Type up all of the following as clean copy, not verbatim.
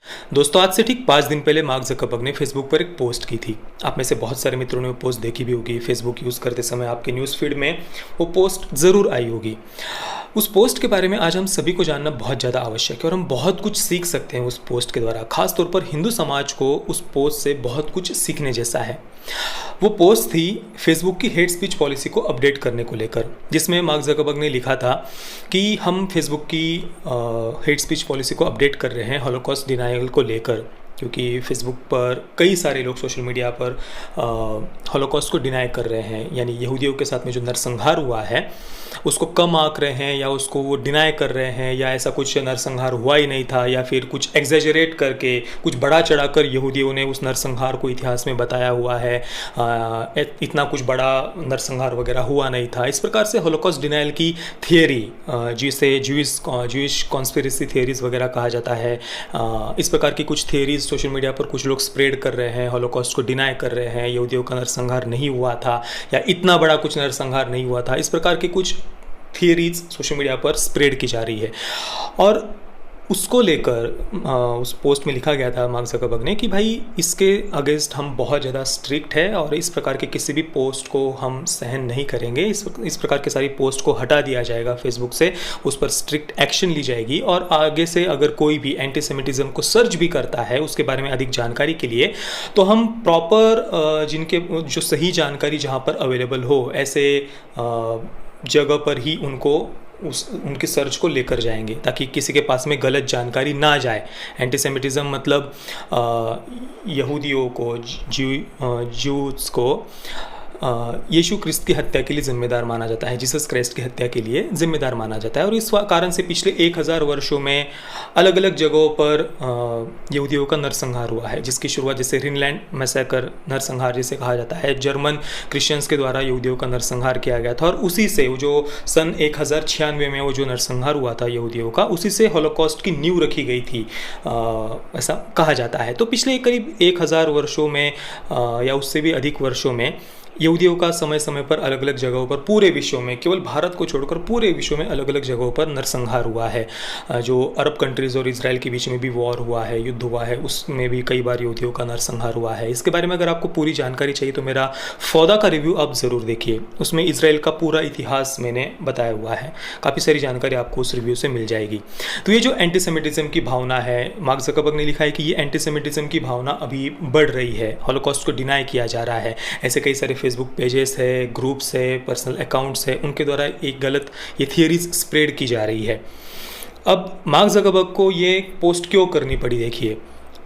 दोस्तों, आज से ठीक 5 दिन पहले मार्क ज़करबर्ग ने फेसबुक पर एक पोस्ट की थी। आप में से बहुत सारे मित्रों ने वो पोस्ट देखी भी होगी। फेसबुक यूज़ करते समय आपके न्यूज़ फीड में वो पोस्ट ज़रूर आई होगी। उस पोस्ट के बारे में आज हम सभी को जानना बहुत ज़्यादा आवश्यक है और हम बहुत कुछ सीख सकते हैं उस पोस्ट के द्वारा। खास तौर पर हिंदू समाज को उस पोस्ट से बहुत कुछ सीखने जैसा है। वो पोस्ट थी फेसबुक की हेट स्पीच पॉलिसी को अपडेट करने को लेकर, जिसमें मार्क ज़करबर्ग ने लिखा था कि हम फेसबुक की हेट स्पीच पॉलिसी को अपडेट कर रहे हैं हॉलोकॉस्ट डिनायल को लेकर, क्योंकि फेसबुक पर कई सारे लोग सोशल मीडिया पर हॉलोकॉस्ट को डिनाई कर रहे हैं, यानी यहूदियों के साथ में जो नरसंहार हुआ है उसको कम आंक रहे हैं या उसको वो डिनाई कर रहे हैं, या ऐसा कुछ नरसंहार हुआ ही नहीं था, या फिर कुछ एग्जेजरेट करके कुछ बड़ा चढ़ाकर यहूदियों ने उस नरसंहार को इतिहास में बताया हुआ है। इतना कुछ बड़ा नरसंहार वगैरह हुआ नहीं था। इस प्रकार से हॉलोकॉस्ट डिनायल की थियरी, जिसे ज्यूइश कॉन्स्पिरेसी थियरीज वगैरह कहा जाता है, इस प्रकार की कुछ थियरीज सोशल मीडिया पर कुछ लोग स्प्रेड कर रहे हैं, हॉलोकॉस्ट को डिनाई कर रहे हैं, यहूदियों का नरसंहार नहीं हुआ था या इतना बड़ा कुछ नरसंहार नहीं हुआ था। इस प्रकार की कुछ थियरीज सोशल मीडिया पर स्प्रेड की जा रही है और उसको लेकर उस पोस्ट में लिखा गया था मार्क ज़करबर्ग ने कि भाई इसके अगेंस्ट हम बहुत ज़्यादा स्ट्रिक्ट है और इस प्रकार के किसी भी पोस्ट को हम सहन नहीं करेंगे। इस प्रकार के सारी पोस्ट को हटा दिया जाएगा फेसबुक से, उस पर स्ट्रिक्ट एक्शन ली जाएगी और आगे से अगर कोई भी एंटीसेमिटिज्म को सर्च भी करता है उसके बारे में अधिक जानकारी के लिए, तो हम प्रॉपर जिनके जो सही जानकारी जहाँ पर अवेलेबल हो ऐसे जगह पर ही उनकी सर्च को लेकर जाएंगे, ताकि किसी के पास में गलत जानकारी ना जाए। एंटीसेमिटिज्म मतलब यहूदियों को, ज्यूज को यीशु क्रिस्त की हत्या के लिए जिम्मेदार माना जाता है, जीसस क्राइस्ट की हत्या के लिए जिम्मेदार माना जाता है। और इस कारण से पिछले 1000 वर्षों में अलग अलग जगहों पर यहूदियों का नरसंहार हुआ है, जिसकी शुरुआत जैसे रिनलैंड मैसेकर नरसंहार जिसे कहा जाता है, जर्मन क्रिश्चियंस के द्वारा यहूदियों का नरसंहार किया गया था और उसी से जो सन 1096 में वो जो नरसंहार हुआ था यहूदियों का, उसी से हॉलोकॉस्ट की नींव रखी गई थी, ऐसा कहा जाता है। तो पिछले करीब 1000 वर्षों में या उससे भी अधिक वर्षों में यहूदियों का समय समय पर अलग अलग जगहों पर पूरे विश्व में, केवल भारत को छोड़कर पूरे विश्व में अलग अलग जगहों पर नरसंहार हुआ है। जो अरब कंट्रीज़ और इजराइल के बीच में भी वॉर हुआ है, युद्ध हुआ है, उसमें भी कई बार यहूदियों का नरसंहार हुआ है। इसके बारे में अगर आपको पूरी जानकारी चाहिए तो मेरा फौदा का रिव्यू आप ज़रूर देखिए, उसमें इजराइल का पूरा इतिहास मैंने बताया हुआ है। काफ़ी सारी जानकारी आपको उस रिव्यू से मिल जाएगी। तो ये जो एंटीसेमिटिज्म की भावना है, मार्क ज़करबर्ग ने लिखा है कि ये एंटीसेमिटिज्म की भावना अभी बढ़ रही है, हॉलोकॉस्ट को डिनाई किया जा रहा है। ऐसे कई सारे फेसबुक पेजेस है, ग्रुप्स है, पर्सनल अकाउंट्स है, उनके द्वारा एक गलत ये थियरीज स्प्रेड की जा रही है। अब मार्क ज़करबर्ग को ये पोस्ट क्यों करनी पड़ी? देखिए,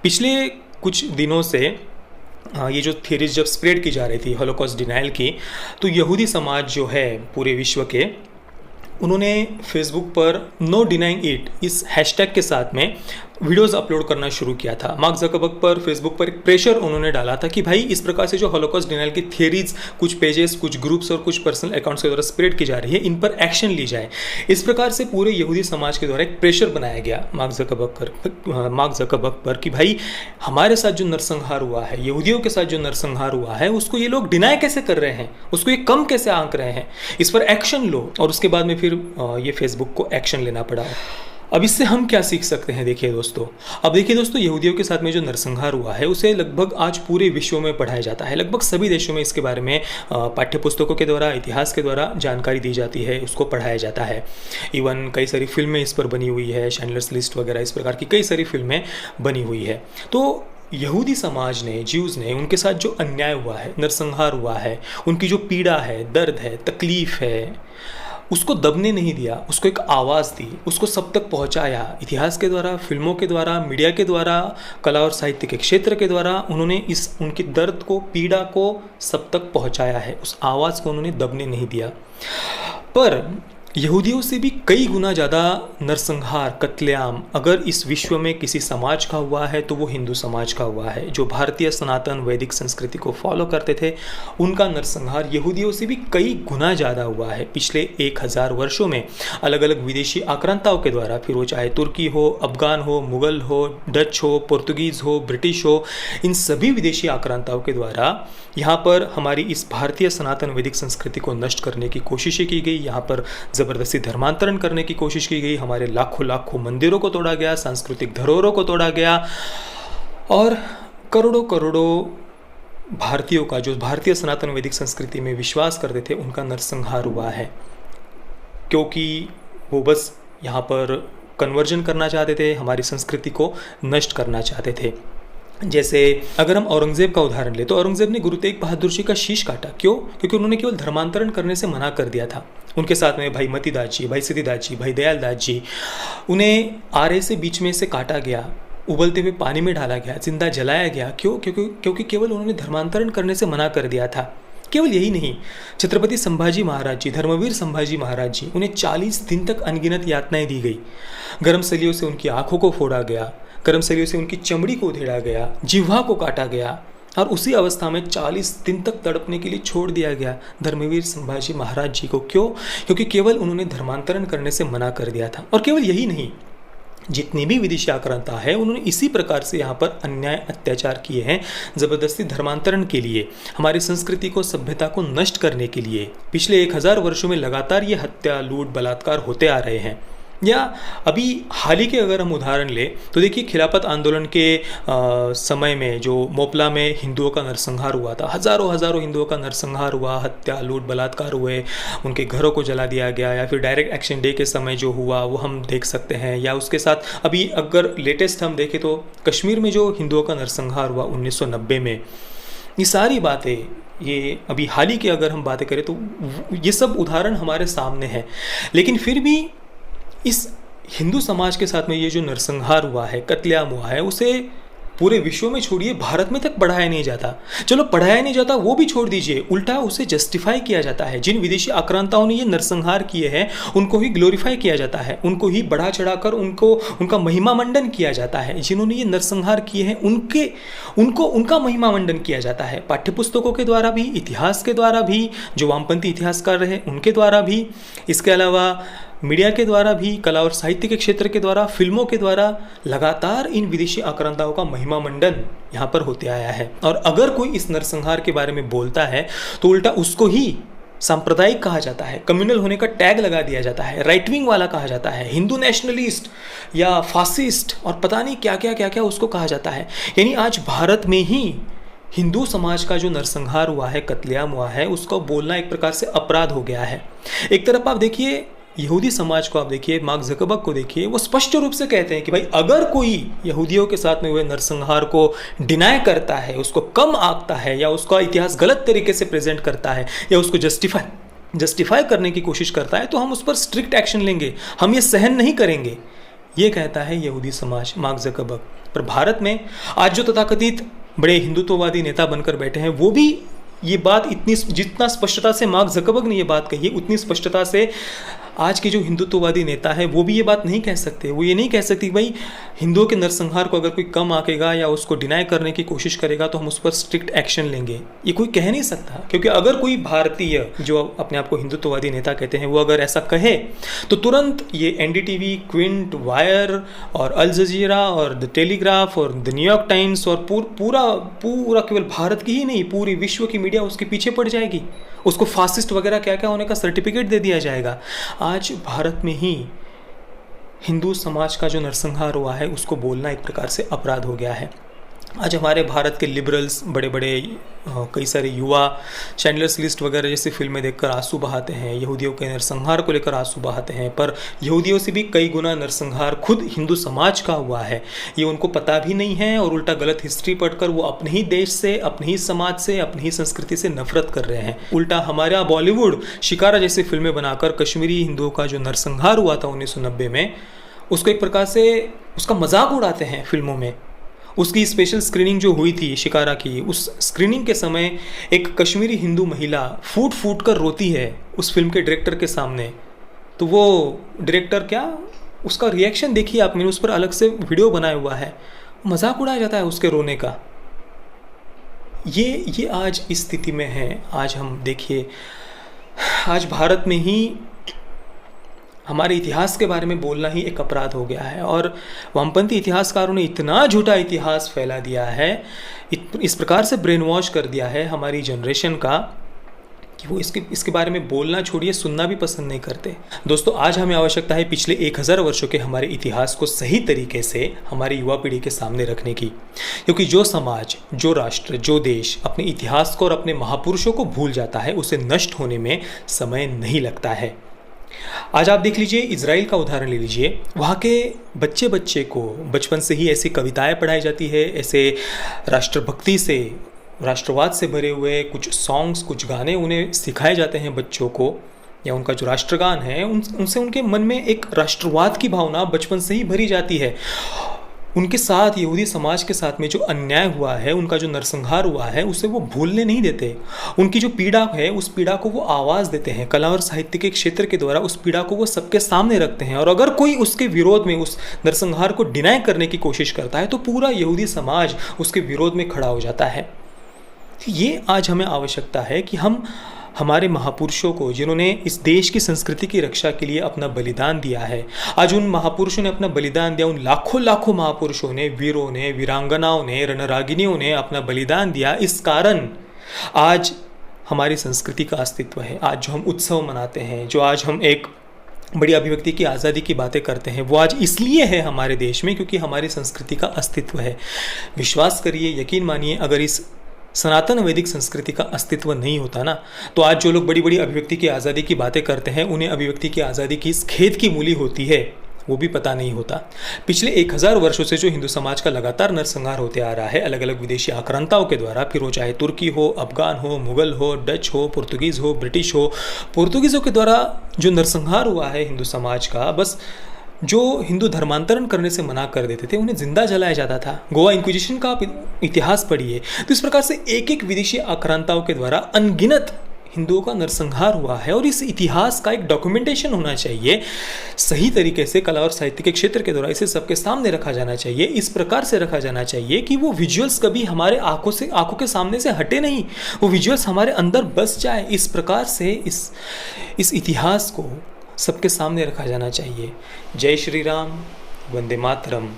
पिछले कुछ दिनों से ये जो थियरीज जब स्प्रेड की जा रही थी हॉलोकॉस्ट डिनायल की, तो यहूदी समाज जो है पूरे विश्व के, उन्होंने फेसबुक पर नो डिनाइंग इट इस हैशटैग के साथ में वीडियोस अपलोड करना शुरू किया था। मार्क ज़करबर्ग पर फेसबुक पर एक प्रेशर उन्होंने डाला था कि भाई इस प्रकार से जो हॉलोकॉस्ट डिनायल की थियरीज कुछ पेजेस, कुछ ग्रुप्स और कुछ पर्सनल अकाउंट्स के द्वारा स्प्रेड की जा रही है, इन पर एक्शन ली जाए। इस प्रकार से पूरे यहूदी समाज के द्वारा एक प्रेशर बनाया गया मार्क ज़करबर्ग पर कि भाई हमारे साथ जो नरसंहार हुआ है, यहूदियों के साथ जो नरसंहार हुआ है, उसको ये लोग डिनाई कैसे कर रहे हैं, उसको ये कम कैसे आंक रहे हैं, इस पर एक्शन लो। और उसके बाद में फिर ये फेसबुक को एक्शन लेना पड़ा। अब इससे हम क्या सीख सकते हैं? देखिए दोस्तों, यहूदियों के साथ में जो नरसंहार हुआ है उसे लगभग आज पूरे विश्व में पढ़ाया जाता है। लगभग सभी देशों में इसके बारे में पाठ्यपुस्तकों के द्वारा, इतिहास के द्वारा जानकारी दी जाती है, उसको पढ़ाया जाता है। इवन कई सारी फिल्में इस पर बनी हुई है, शाइंडलर्स लिस्ट वगैरह, इस प्रकार की कई सारी फिल्में बनी हुई है। तो यहूदी समाज ने, ज्यूज़ ने, उनके साथ जो अन्याय हुआ है, नरसंहार हुआ है, उनकी जो पीड़ा है, दर्द है, तकलीफ़ है, उसको दबने नहीं दिया, उसको एक आवाज़ दी, उसको सब तक पहुंचाया। इतिहास के द्वारा, फिल्मों के द्वारा, मीडिया के द्वारा, कला और साहित्य के क्षेत्र के द्वारा उन्होंने उनकी दर्द को, पीड़ा को सब तक पहुंचाया है। उस आवाज़ को उन्होंने दबने नहीं दिया। पर यहूदियों से भी कई गुना ज़्यादा नरसंहार, कत्लेआम अगर इस विश्व में किसी समाज का हुआ है तो वो हिंदू समाज का हुआ है। जो भारतीय सनातन वैदिक संस्कृति को फॉलो करते थे, उनका नरसंहार यहूदियों से भी कई गुना ज़्यादा हुआ है। पिछले 1000 वर्षों में अलग अलग विदेशी आक्रांताओं के द्वारा, फिर वो चाहे तुर्की हो, अफगान हो, मुग़ल हो, डच हो, पुर्तगीज़ हो, ब्रिटिश हो, इन सभी विदेशी आक्रांताओं के द्वारा यहाँ पर हमारी इस भारतीय सनातन वैदिक संस्कृति को नष्ट करने की कोशिशें की गई। यहाँ पर ज़बरदस्ती धर्मांतरण करने की कोशिश की गई, हमारे लाखों लाखों मंदिरों को तोड़ा गया, सांस्कृतिक धरोहरों को तोड़ा गया और करोड़ों करोड़ों भारतीयों का, जो भारतीय सनातन वैदिक संस्कृति में विश्वास करते थे, उनका नरसंहार हुआ है, क्योंकि वो बस यहाँ पर कन्वर्जन करना चाहते थे, हमारी संस्कृति को नष्ट करना चाहते थे। जैसे अगर हम औरंगज़ेब का उदाहरण ले तो औरंगज़ेब ने गुरु तेग बहादुर जी का शीश काटा। क्यों? क्योंकि उन्होंने केवल धर्मांतरण करने से मना कर दिया था। उनके साथ में भाई मतीदास जी, भाई सिद्धिदास जी, भाई दयाल दास जी, उन्हें आरे से बीच में से काटा गया, उबलते हुए पानी में डाला गया, जिंदा जलाया गया। क्यों? क्योंकि केवल उन्होंने धर्मांतरण करने से मना कर दिया था। केवल यही नहीं, छत्रपति संभाजी महाराज जी, धर्मवीर संभाजी महाराज जी, उन्हें 40 दिन तक अनगिनत यातनाएं दी गई। गर्म सलियों से उनकी आंखों को फोड़ा गया, गर्म सलियों से उनकी चमड़ी को उधेड़ा गया, जिह्वा को काटा गया और उसी अवस्था में 40 दिन तक तड़पने के लिए छोड़ दिया गया धर्मवीर संभाजी महाराज जी को। क्यों? क्योंकि केवल उन्होंने धर्मांतरण करने से मना कर दिया था। और केवल यही नहीं, जितनी भी विदेशी आक्रांता है उन्होंने इसी प्रकार से यहाँ पर अन्याय अत्याचार किए हैं, ज़बरदस्ती धर्मांतरण के लिए, हमारी संस्कृति को, सभ्यता को नष्ट करने के लिए। पिछले 1000 वर्षों में लगातार ये हत्या, लूट, बलात्कार होते आ रहे हैं। या अभी हाल ही के अगर हम उदाहरण लें तो देखिए, खिलाफत आंदोलन के समय में जो मोपला में हिंदुओं का नरसंहार हुआ था, हज़ारों हिंदुओं का नरसंहार हुआ, हत्या, लूट, बलात्कार हुए, उनके घरों को जला दिया गया। या फिर डायरेक्ट एक्शन डे के समय जो हुआ वो हम देख सकते हैं। या उसके साथ अभी अगर लेटेस्ट हम देखें तो कश्मीर में जो हिंदुओं का नरसंहार हुआ 1990 में, ये सारी बातें, ये अभी हाल ही की अगर हम बातें करें तो ये सब उदाहरण हमारे सामने हैं। लेकिन फिर भी इस हिंदू समाज के साथ में ये जो नरसंहार हुआ है, कत्लेआम हुआ है, उसे पूरे विश्व में छोड़िए, भारत में तक बढ़ाया नहीं जाता। चलो पढ़ाया नहीं जाता वो भी छोड़ दीजिए, उल्टा उसे जस्टिफाई किया जाता है। जिन विदेशी आक्रांताओं ने ये नरसंहार किए हैं उनको ही ग्लोरीफाई किया जाता है, उनको ही बढ़ा चढ़ाकर उनका महिमा मंडन किया जाता है। जिन्होंने ये नरसंहार किए हैं उनका महिमा मंडन किया जाता है, पाठ्यपुस्तकों के द्वारा भी, इतिहास के द्वारा भी, जो वामपंथी इतिहासकार रहे उनके द्वारा भी, इसके अलावा मीडिया के द्वारा भी, कला और साहित्य के क्षेत्र के द्वारा, फिल्मों के द्वारा लगातार इन विदेशी आक्रांताओं का महिमा मंडन यहाँ पर होते आया है। और अगर कोई इस नरसंहार के बारे में बोलता है तो उल्टा उसको ही सांप्रदायिक कहा जाता है, कम्युनल होने का टैग लगा दिया जाता है, राइट विंग वाला कहा जाता है, हिंदू नेशनलिस्ट या फासिस्ट और पता नहीं क्या क्या उसको कहा जाता है। यानी आज भारत में ही हिंदू समाज का जो नरसंहार हुआ है, कत्लेआम हुआ है, उसका बोलना एक प्रकार से अपराध हो गया है। एक तरफ आप देखिए यहूदी समाज को, आप देखिए मार्क ज़करबर्ग को देखिए, वो स्पष्ट रूप से कहते हैं कि भाई अगर कोई यहूदियों के साथ में हुए नरसंहार को डिनाई करता है, उसको कम आंकता है या उसका इतिहास गलत तरीके से प्रेजेंट करता है या उसको जस्टिफाई करने की कोशिश करता है तो हम उस पर स्ट्रिक्ट एक्शन लेंगे, हम ये सहन नहीं करेंगे, ये कहता है यहूदी समाज, मार्क ज़करबर्ग। पर भारत में आज जो तथाकथित बड़े हिंदुत्ववादी नेता बनकर बैठे हैं वो भी ये बात जितना स्पष्टता से मार्क ज़करबर्ग ने ये बात कही, उतनी स्पष्टता से आज के जो हिंदुत्ववादी नेता है वो भी ये बात नहीं कह सकते। वो ये नहीं कह सकते भाई हिंदुओं के नरसंहार को अगर कोई कम आंकेगा या उसको डिनाई करने की कोशिश करेगा तो हम उस पर स्ट्रिक्ट एक्शन लेंगे, ये कोई कह नहीं सकता। क्योंकि अगर कोई भारतीय जो अपने आप को हिंदुत्ववादी नेता कहते हैं वो अगर ऐसा कहे तो तुरंत ये NDTV, क्विंट, वायर और अल जजीरा और द टेलीग्राफ और द न्यूयॉर्क टाइम्स और पूरा केवल भारत की ही नहीं पूरी विश्व की मीडिया उसके पीछे पड़ जाएगी, उसको फासिस्ट वगैरह क्या क्या होने का सर्टिफिकेट दे दिया जाएगा। आज भारत में ही हिंदू समाज का जो नरसंहार हुआ है उसको बोलना एक प्रकार से अपराध हो गया है। आज हमारे भारत के लिबरल्स, बड़े बड़े कई सारे युवा शैंडलर्स लिस्ट वगैरह जैसी फिल्में देखकर आंसू बहाते हैं, यहूदियों के नरसंहार को लेकर आंसू बहाते हैं, पर यहूदियों से भी कई गुना नरसंहार खुद हिंदू समाज का हुआ है, ये उनको पता भी नहीं है और उल्टा गलत हिस्ट्री पढ़कर वो अपने ही देश से, अपने ही समाज से, अपनी ही संस्कृति से नफरत कर रहे हैं। उल्टा हमारा बॉलीवुड शिकारा जैसी फिल्में बनाकर कश्मीरी हिंदुओं का जो नरसंहार हुआ था 1990 में, उसको एक प्रकार से उसका मजाक उड़ाते हैं फिल्मों में। उसकी स्पेशल स्क्रीनिंग जो हुई थी शिकारा की, उस स्क्रीनिंग के समय एक कश्मीरी हिंदू महिला फूट कर रोती है उस फिल्म के डायरेक्टर के सामने, तो वो डायरेक्टर क्या उसका रिएक्शन देखिए आप, मैंने उस पर अलग से वीडियो बनाया हुआ है, मजाक उड़ाया जाता है उसके रोने का। ये आज इस स्थिति में है। आज हम देखिए आज भारत में ही हमारे इतिहास के बारे में बोलना ही एक अपराध हो गया है और वामपंथी इतिहासकारों ने इतना झूठा इतिहास फैला दिया है, इस प्रकार से ब्रेन वॉश कर दिया है हमारी जनरेशन का कि वो इसके बारे में बोलना छोड़िए, सुनना भी पसंद नहीं करते। दोस्तों, आज हमें आवश्यकता है पिछले 1000 वर्षों के हमारे इतिहास को सही तरीके से हमारी युवा पीढ़ी के सामने रखने की, क्योंकि जो समाज, जो राष्ट्र, जो देश अपने इतिहास को और अपने महापुरुषों को भूल जाता है, उसे नष्ट होने में समय नहीं लगता है। आज आप देख लीजिए, इजराइल का उदाहरण ले लीजिए। वहाँ के बच्चे को बचपन से ही ऐसी कविताएं पढ़ाई जाती है, ऐसे राष्ट्रभक्ति से, राष्ट्रवाद से भरे हुए कुछ सॉन्ग्स, कुछ गाने उन्हें सिखाए जाते हैं बच्चों को, या उनका जो राष्ट्रगान है उनसे उनके मन में एक राष्ट्रवाद की भावना बचपन से ही भरी जाती है। उनके साथ, यहूदी समाज के साथ में जो अन्याय हुआ है, उनका जो नरसंहार हुआ है, उसे वो भूलने नहीं देते। उनकी जो पीड़ा है, उस पीड़ा को वो आवाज़ देते हैं। कला और साहित्य के क्षेत्र के द्वारा उस पीड़ा को वो सबके सामने रखते हैं। और अगर कोई उसके विरोध में, उस नरसंहार को डिनाई करने की कोशिश करता है, तो पूरा यहूदी समाज उसके विरोध में खड़ा हो जाता है। ये आज हमें आवश्यकता है कि हम हमारे महापुरुषों को, जिन्होंने इस देश की संस्कृति की रक्षा के लिए अपना बलिदान दिया है, आज उन महापुरुषों ने अपना बलिदान दिया, उन लाखों लाखों महापुरुषों ने, वीरों ने, वीरांगनाओं ने, रणरागिनियों ने अपना बलिदान दिया। इस कारण आज हमारी संस्कृति का अस्तित्व है। आज जो हम उत्सव मनाते हैं, जो आज हम एक बड़ी अभिव्यक्ति की आज़ादी की बातें करते हैं, वो आज इसलिए है हमारे देश में क्योंकि हमारी संस्कृति का अस्तित्व है। विश्वास करिए, यकीन मानिए, अगर इस सनातन वैदिक संस्कृति का अस्तित्व नहीं होता ना, तो आज जो लोग बड़ी बड़ी अभिव्यक्ति की आज़ादी की बातें करते हैं, उन्हें अभिव्यक्ति की आज़ादी की इस खेत की मूली होती है वो भी पता नहीं होता। पिछले 1000 वर्षों से जो हिंदू समाज का लगातार नरसंहार होते आ रहा है अलग अलग विदेशी आक्रांताओं के द्वारा, फिर वो चाहे तुर्की हो, अफगान हो, मुगल हो, डच हो, पुर्तगीज़ हो, ब्रिटिश हो, पुर्तगीज़ों के द्वारा जो नरसंहार हुआ है हिंदू समाज का, बस जो हिंदू धर्मांतरण करने से मना कर देते थे उन्हें जिंदा जलाया जाता था। गोवा इंक्विजिशन का आप इतिहास पढ़िए, तो इस प्रकार से एक एक विदेशी आक्रांताओं के द्वारा अनगिनत हिंदुओं का नरसंहार हुआ है। और इस इतिहास का एक डॉक्यूमेंटेशन होना चाहिए, सही तरीके से कला और साहित्य के क्षेत्र के द्वारा इसे सबके सामने रखा जाना चाहिए। इस प्रकार से रखा जाना चाहिए कि वो विजुअल्स कभी हमारे आंखों के सामने से हटे नहीं, वो विजुअल्स हमारे अंदर बस जाए। इस प्रकार से इस इतिहास को सबके सामने रखा जाना चाहिए। जय श्री राम, वंदे मातरम।